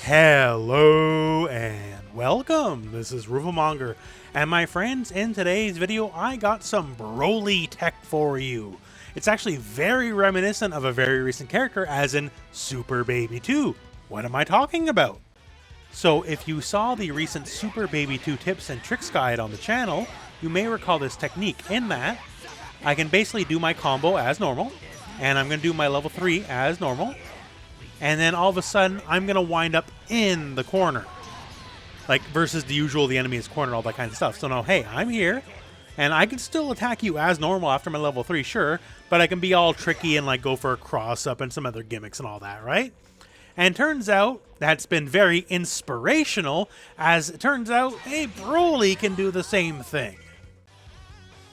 Hello and welcome. This is rooflemonger, and my friends, in today's video I got some Broly tech for you. It's actually very reminiscent of a very recent character, as in Super Baby 2. What am I talking about? So if you saw the recent Super Baby 2 tips and tricks guide on the channel, you may recall this technique in that I can basically do my combo as normal, and I'm going to do my level 3 as normal, and then all of a sudden I'm going to wind up in the corner. Like versus the usual, the enemy is cornered, all that kind of stuff. So now, hey, I'm here, and I can still attack you as normal after my level 3, sure, but I can be all tricky and like go for a cross-up and some other gimmicks and all that, right? And turns out that's been very inspirational, as it turns out, hey, Broly can do the same thing.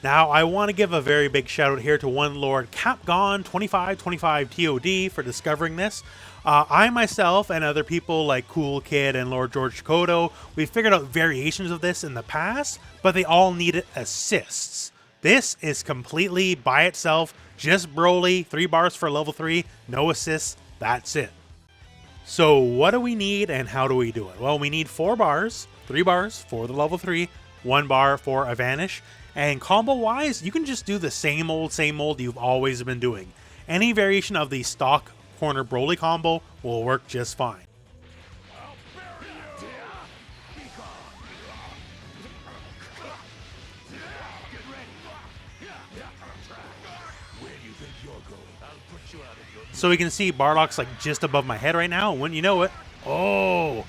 Now, I want to give a very big shout out here to one Lord Capgon2525 TOD for discovering this. I myself and other people like Cool Kid and Lord George Chikoto, we figured out variations of this in the past, but they all needed assists. This is completely by itself, just Broly, 3 bars for level 3, no assists, that's it. So what do we need and how do we do it? Well, we need 4 bars, 3 bars for the level 3, 1 bar for a vanish, and combo-wise, you can just do the same old you've always been doing. Any variation of the stock corner Broly combo will work just fine. So we can see Bardock's like just above my head right now, and when you know it, oh,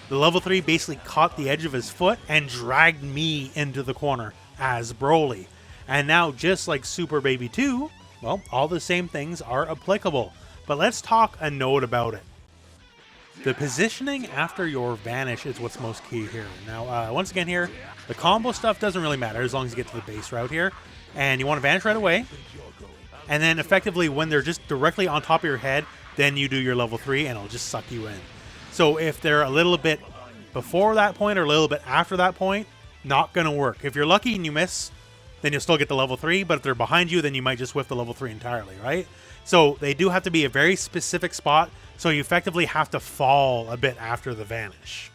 the level 3 basically caught the edge of his foot and dragged me into the corner as Broly. And now, just like Super Baby 2, well, all the same things are applicable. But let's talk a note about it. The positioning after your vanish is what's most key here. Now, once again here, the combo stuff doesn't really matter as long as you get to the base route here. And you want to vanish right away. And then effectively, when they're just directly on top of your head, then you do your level 3 and it'll just suck you in. So if they're a little bit before that point or a little bit after that point, not going to work. If you're lucky and you miss, then you'll still get the level 3, but if they're behind you, then you might just whiff the level 3 entirely, right? So they do have to be a very specific spot, so you effectively have to fall a bit after the vanish.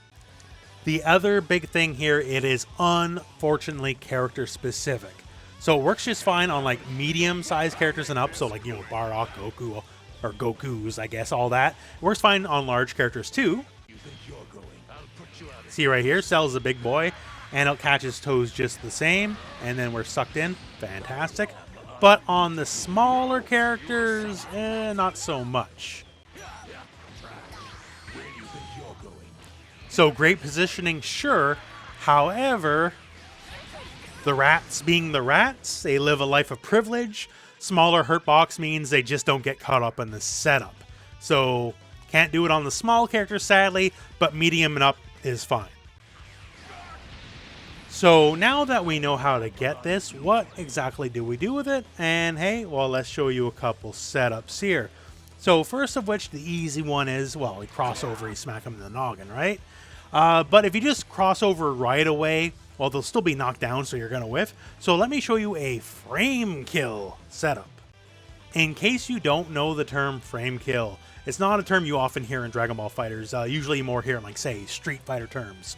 The other big thing here, it is unfortunately character specific. So it works just fine on like medium-sized characters and up, so like, you know, Bardock, Goku, or Gokus, I guess, all that. It works fine on large characters too. See right here, Cell's a big boy, and it'll catch his toes just the same, and then we're sucked in. Fantastic. But on the smaller characters, not so much. So great positioning, sure. However, the rats being the rats, they live a life of privilege. Smaller hurtbox means they just don't get caught up in the setup. So can't do it on the small characters, sadly, but medium and up is fine. So now that we know how to get this, what exactly do we do with it? And hey, well, let's show you a couple setups here. So first of which, the easy one is, well, we cross over, you smack them in the noggin, right? But if you just cross over right away, well, they'll still be knocked down, so you're going to whiff. So let me show you a frame kill setup. In case you don't know the term frame kill, it's not a term you often hear in Dragon Ball FighterZ, usually more here in, like, say, Street Fighter terms.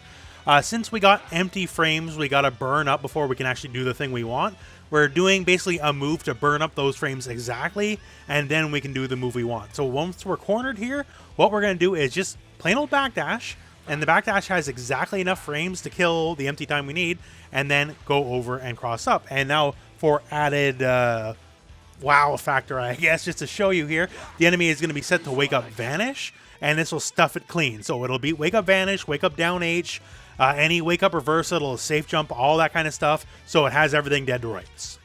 Since we got empty frames, we got to burn up before we can actually do the thing we want. We're doing basically a move to burn up those frames exactly, and then we can do the move we want. So once we're cornered here, what we're going to do is just plain old backdash, and the backdash has exactly enough frames to kill the empty time we need, and then go over and cross up. And now for added wow factor, I guess, just to show you here, the enemy is going to be set to wake up vanish, and this will stuff it clean. So it'll be wake up vanish, wake up down H, any wake up reversal, it'll safe jump, all that kind of stuff. So it has everything dead to rights.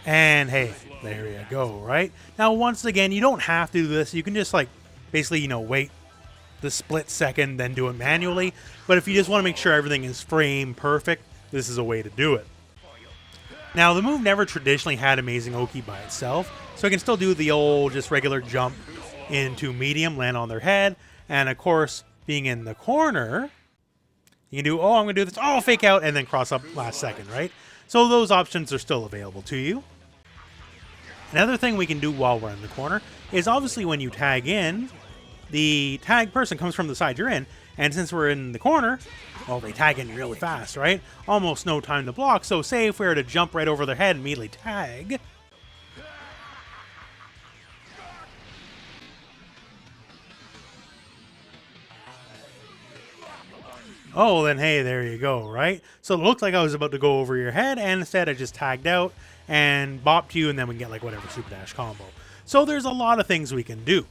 And hey, there you go, right? Now, once again, you don't have to do this. You can just like basically, you know, wait the split second, then do it manually. But if you just want to make sure everything is frame perfect, this is a way to do it. Now, the move never traditionally had amazing Oki by itself, so I can still do the old just regular jump into medium, land on their head, and of course, being in the corner, You can do, oh, I'm going to do this, oh, fake out, and then cross up last second, right? So those options are still available to you. Another thing we can do while we're in the corner is obviously when you tag in, the tag person comes from the side you're in, and since we're in the corner, well, they tag in really fast, right? Almost no time to block, so say if we were to jump right over their head and immediately tag, oh, then hey, there you go, right? So it looked like I was about to go over your head, and instead I just tagged out and bopped you, and then we can get like whatever super dash combo. So there's a lot of things we can do.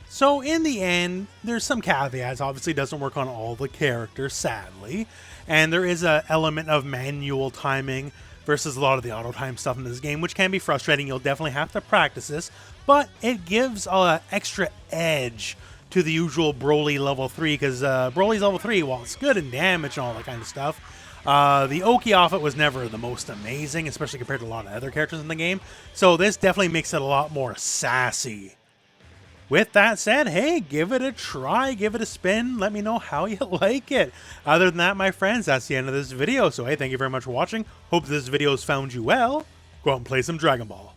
So in the end, there's some caveats. Obviously, it doesn't work on all the characters, sadly. And there is an element of manual timing versus a lot of the auto time stuff in this game, which can be frustrating. You'll definitely have to practice this, but it gives an extra edge to the usual Broly level 3, because Broly's level 3, while it's good in damage and all that kind of stuff, the Oki off it was never the most amazing, especially compared to a lot of other characters in the game. So this definitely makes it a lot more sassy. With that said, hey, give it a try, give it a spin, let me know how you like it. Other than that, my friends, that's the end of this video. So hey, thank you very much for watching. Hope this video has found you well. Go out and play some Dragon Ball.